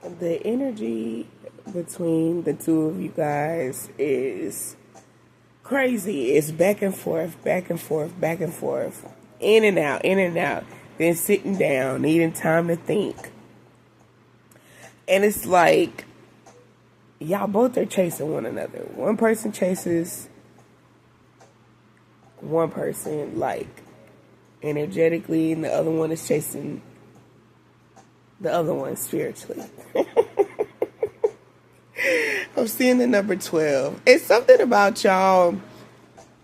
The energy between the two of you guys is crazy. It's back and forth, back and forth, back and forth, in and out. Then sitting down, needing time to think. And it's like y'all both are chasing one another. One person chases one person, like energetically, and the other one is chasing the other one spiritually. I'm seeing the number 12. It's something about y'all.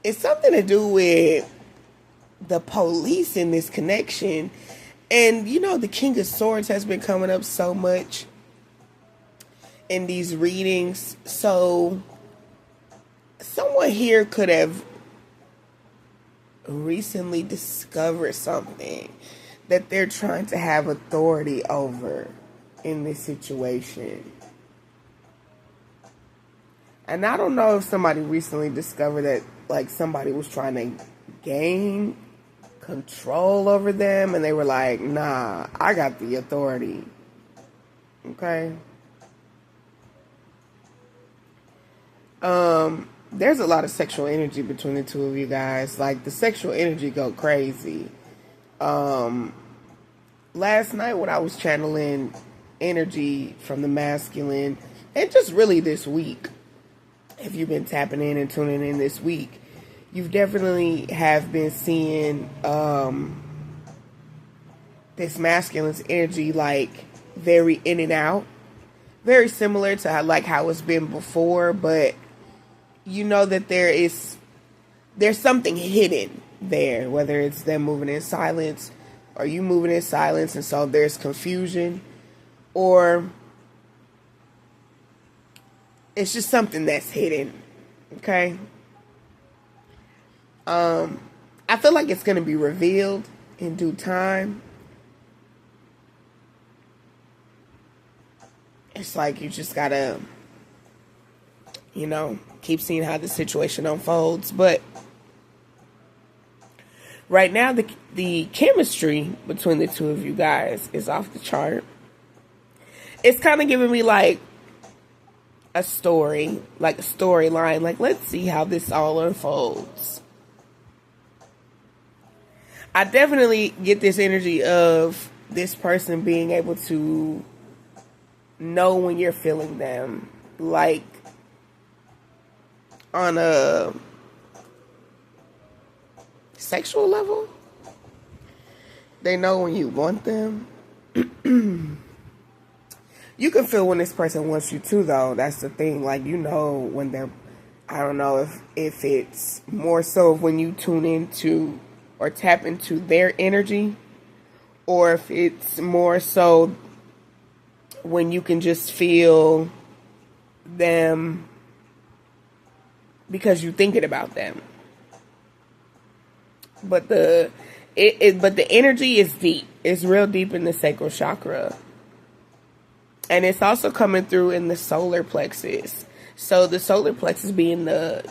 It's something to do with the police in this connection. And you know, the King of Swords has been coming up so much in these readings. So someone here could have recently discovered something that they're trying to have authority over in this situation. And I don't know if somebody recently discovered that, like, somebody was trying to gain control over them, and they were like, nah, I got the authority. Okay? There's a lot of sexual energy between the two of you guys. Like, the sexual energy go crazy. Last night when I was channeling energy from the masculine, and just really this week, if you've been tapping in and tuning in this week, you've definitely have been seeing this masculine's energy, like, very in and out, very similar to how it's been before, but you know that there's something hidden there, whether it's them moving in silence or you moving in silence, and so there's confusion, or it's just something that's hidden. Okay. I feel like it's going to be revealed in due time. It's like you just gotta, keep seeing how the situation unfolds. But right now, the chemistry between the two of you guys is off the chart. It's kind of giving me like a story, like a storyline. Like, let's see how this all unfolds. I definitely get this energy of this person being able to know when you're feeling them, like on a sexual level. They know when you want them. You can feel when this person wants you too, though. That's the thing. Like, you know when they're, I don't know if it's more so when you tune into or tap into their energy, or if it's more so when you can just feel them because you're thinking about them. But the energy is deep. It's real deep in the sacral chakra. And it's also coming through in the solar plexus. So the solar plexus being the,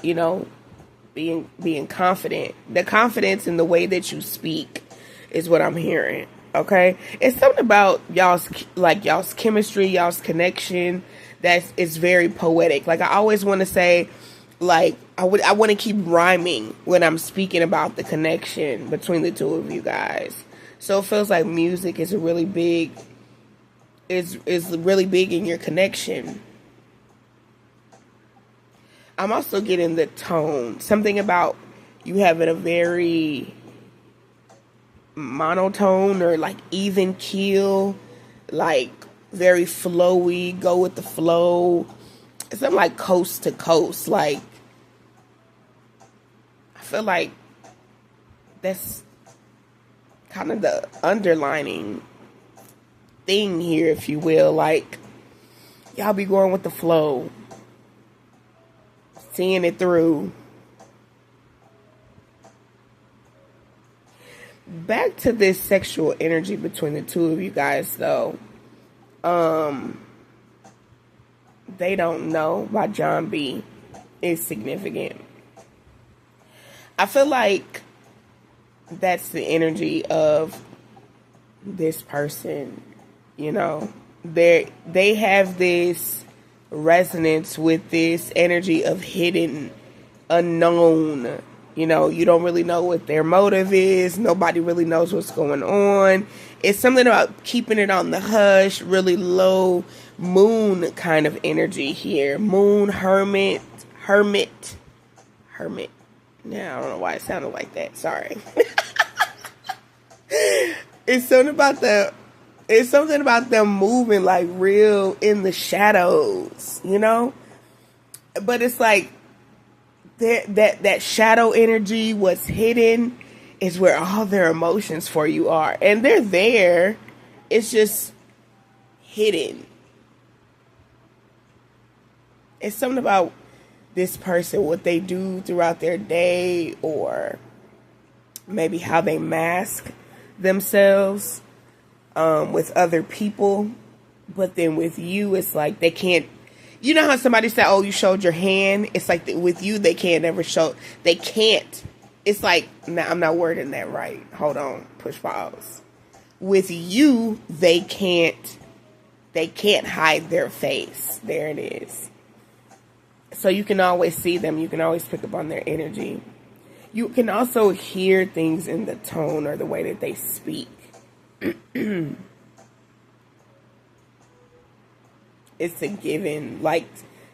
being confident. The confidence in the way that you speak is what I'm hearing. Okay? It's something about y'all's chemistry, y'all's connection that is very poetic. Like, I always want to say, like, I want to keep rhyming when I'm speaking about the connection between the two of you guys. So it feels like music is a really big is really big in your connection. I'm also getting the tone. Something about you having a very monotone or like even keel, like very flowy, go with the flow. Something like coast to coast. Like, I feel like that's kind of the underlining thing here, if you will. Like, y'all be going with the flow, seeing it through. Back to this sexual energy between the two of you guys, though. They Don't Know by John B is significant. I feel like that's the energy of this person, They have this resonance with this energy of hidden, unknown. You know, you don't really know what their motive is. Nobody really knows what's going on. It's something about keeping it on the hush, really low moon kind of energy here. Moon, hermit. Yeah, I don't know why it sounded like that. Sorry. It's something about them moving like real in the shadows. But it's like that shadow energy, what's hidden, is where all their emotions for you are. And they're there. It's just hidden. It's something about this person, what they do throughout their day, or maybe how they mask themselves with other people. But then with you, it's like they can't. You know how somebody said, oh, you showed your hand? It's like with you, they can't ever show. They can't. It's like, nah, I'm not wording that right. Hold on. Push pause. With you, they can't hide their face. There it is. So you can always see them. You can always pick up on their energy. You can also hear things in the tone or the way that they speak. It's a given. Like,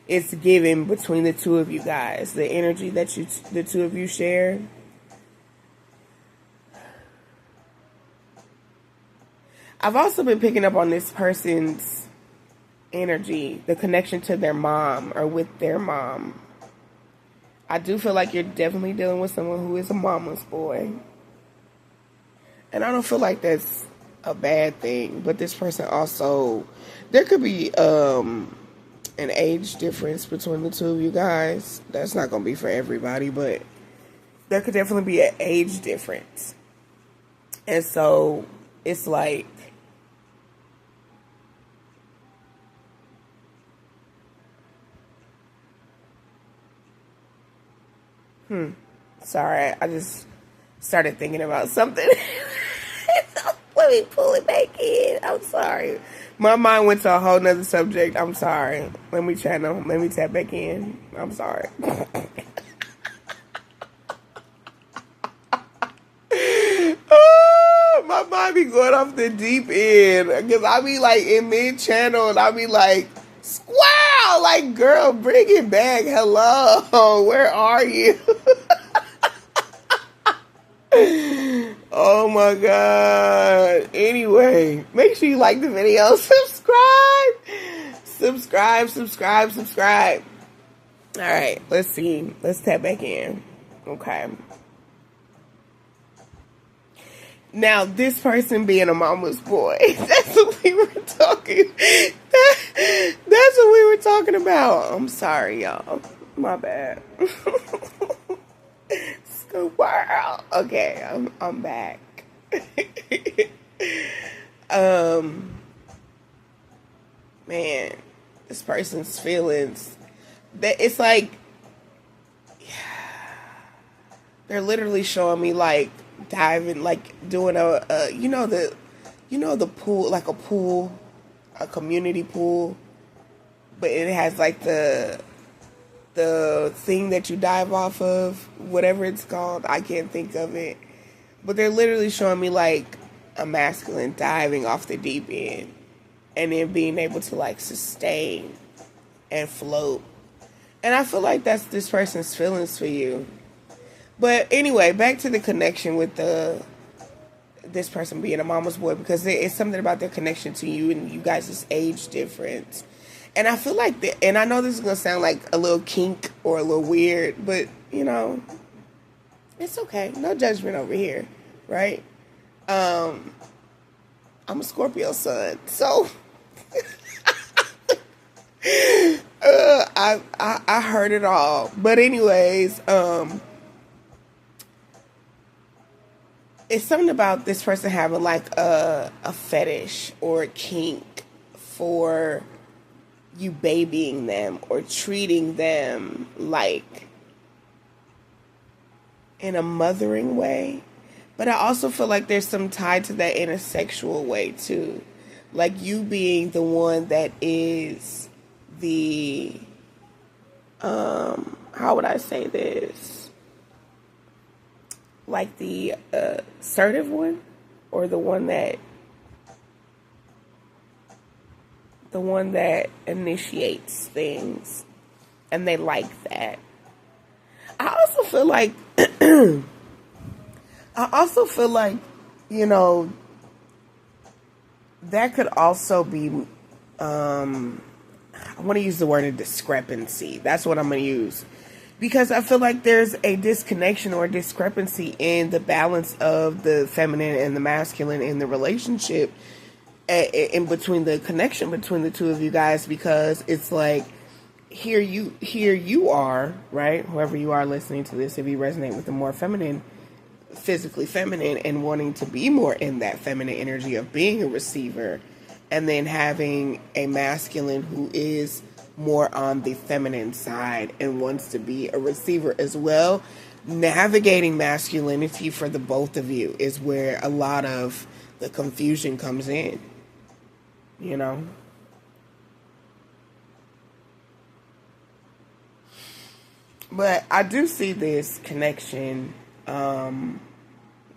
it's given between the two of you guys. The energy that the two of you share. I've also been picking up on this person's energy, the connection to their mom or with their mom. I do feel like you're definitely dealing with someone who is a mama's boy. And I don't feel like that's a bad thing. But this person also, there could be an age difference between the two of you guys. That's not going to be for everybody, but there could definitely be an age difference. And so it's like, sorry, I just started thinking about something. Let me pull it back in. I'm sorry. My mind went to a whole nother subject. I'm sorry. Let me channel. Let me tap back in. I'm sorry. Oh, my mind be going off the deep end. Because I be like in mid-channel and I be like, squirrel! Like, girl, bring it back. Hello. Where are you? Oh my god. Anyway, make sure you like the video. Subscribe. Alright, let's see. Let's tap back in. Okay. Now, this person being a mama's boy. That's what we were talking. That's what we were talking about. I'm sorry, y'all. My bad. Squirrel. Okay, I'm back. Man, this person's feelings. That it's like they're literally showing me like diving, like doing a the pool, like a pool, a community pool, but it has like the thing that you dive off of, whatever it's called, I can't think of it. But they're literally showing me like a masculine diving off the deep end and then being able to like sustain and float. And I feel like that's this person's feelings for you. But anyway, back to the connection with this person being a mama's boy, because it's something about their connection to you and you guys' age difference. And I feel like and I know this is going to sound like a little kink or a little weird, but, it's okay. No judgment over here, right? I'm a Scorpio sun, so I heard it all. But anyways, it's something about this person having like a fetish or a kink for you babying them or treating them like in a mothering way. But I also feel like there's some tie to that in a sexual way too. Like you being the one that is the, how would I say this? Like the assertive one, or the one that initiates things, and they like that. I also feel like you know, that could also be, I want to use the word of discrepancy. That's what I'm going to use. Because I feel like there's a disconnection or discrepancy in the balance of the feminine and the masculine in the relationship, in between the connection between the two of you guys, because it's like, here you are, right? Whoever you are listening to this, if you resonate with the more feminine, physically feminine, and wanting to be more in that feminine energy of being a receiver, and then having a masculine who is more on the feminine side and wants to be a receiver as well. Navigating masculinity for the both of you is where a lot of the confusion comes in, you know? But I do see this connection.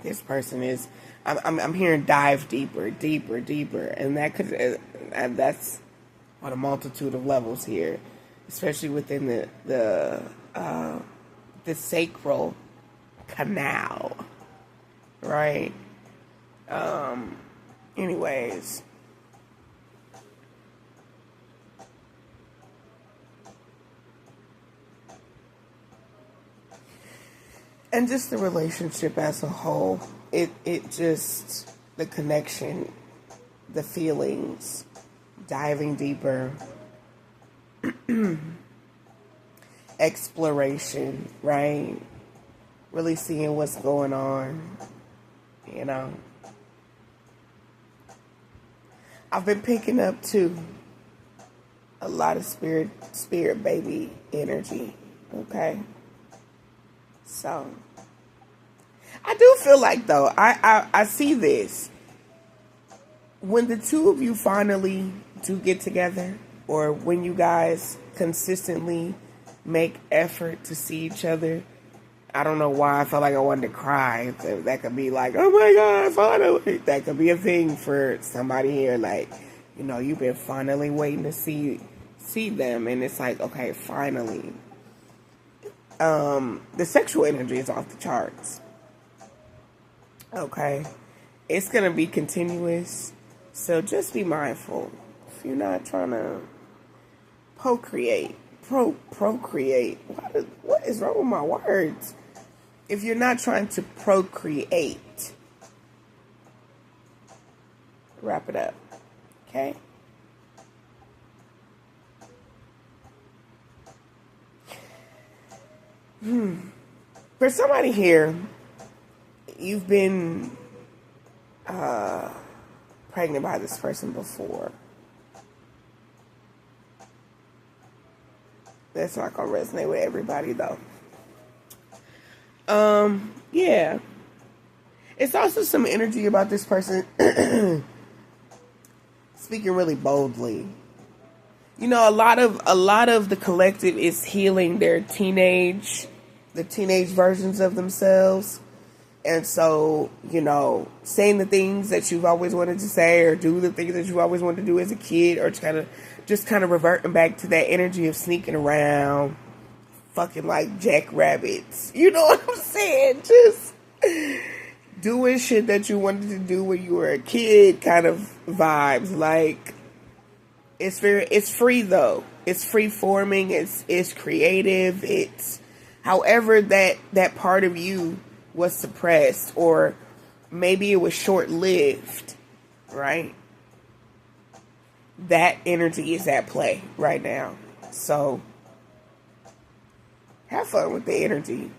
This person is, I'm hearing dive deeper, and that could, and that's on a multitude of levels here, especially within the sacral canal, right? Anyways. And just the relationship as a whole, it just, the connection, the feelings, diving deeper, exploration, right? Really seeing what's going on, you know. I've been picking up too a lot of spirit baby energy, okay? So I do feel like, though, I see this. When the two of you finally do get together, or when you guys consistently make effort to see each other, I don't know why I felt like I wanted to cry. That could be like, oh my God, finally. That could be a thing for somebody here. Like, you know, you've been finally waiting to see them, and it's like, okay, finally. The sexual energy is off the charts. Okay. It's going to be continuous. So just be mindful. If you're not trying to procreate. What is wrong with my words? If you're not trying to procreate, wrap it up. Okay? For somebody here, you've been pregnant by this person before. That's not gonna resonate with everybody, though. Yeah. It's also some energy about this person speaking really boldly. You know, a lot of the collective is healing the teenage versions of themselves. And so, you know, saying the things that you've always wanted to say, or do the things that you always wanted to do as a kid, or just kind of reverting back to that energy of sneaking around, fucking like jackrabbits. You know what I'm saying? Just doing shit that you wanted to do when you were a kid kind of vibes. Like, it's free though. It's free forming. It's creative. It's however that part of you was suppressed, or maybe it was short-lived, right? That energy is at play right now. So have fun with the energy.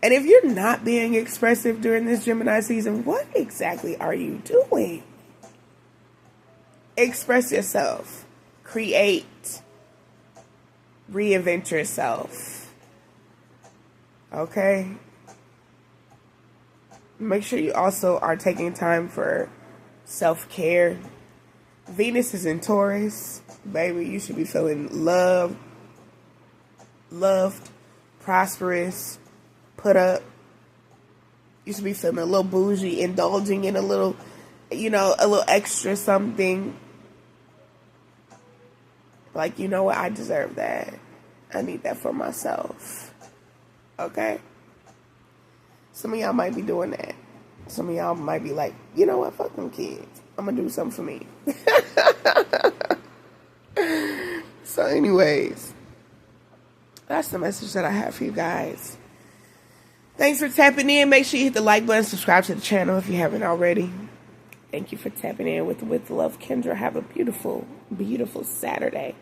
And if you're not being expressive during this Gemini season, what exactly are you doing? Express yourself. Create. Reinvent yourself. Okay? Make sure you also are taking time for self-care. Venus is in Taurus. Baby, you should be feeling loved, prosperous, put up. You should be feeling a little bougie, indulging in a little, you know, a little extra something. Like, you know what? I deserve that. I need that for myself. Okay? Some of y'all might be doing that. Some of y'all might be like, you know what? Fuck them kids. I'm going to do something for me. So anyways, that's the message that I have for you guys. Thanks for tapping in. Make sure you hit the like button. Subscribe to the channel if you haven't already. Thank you for tapping in with Love Kendra. Have a beautiful, beautiful Saturday.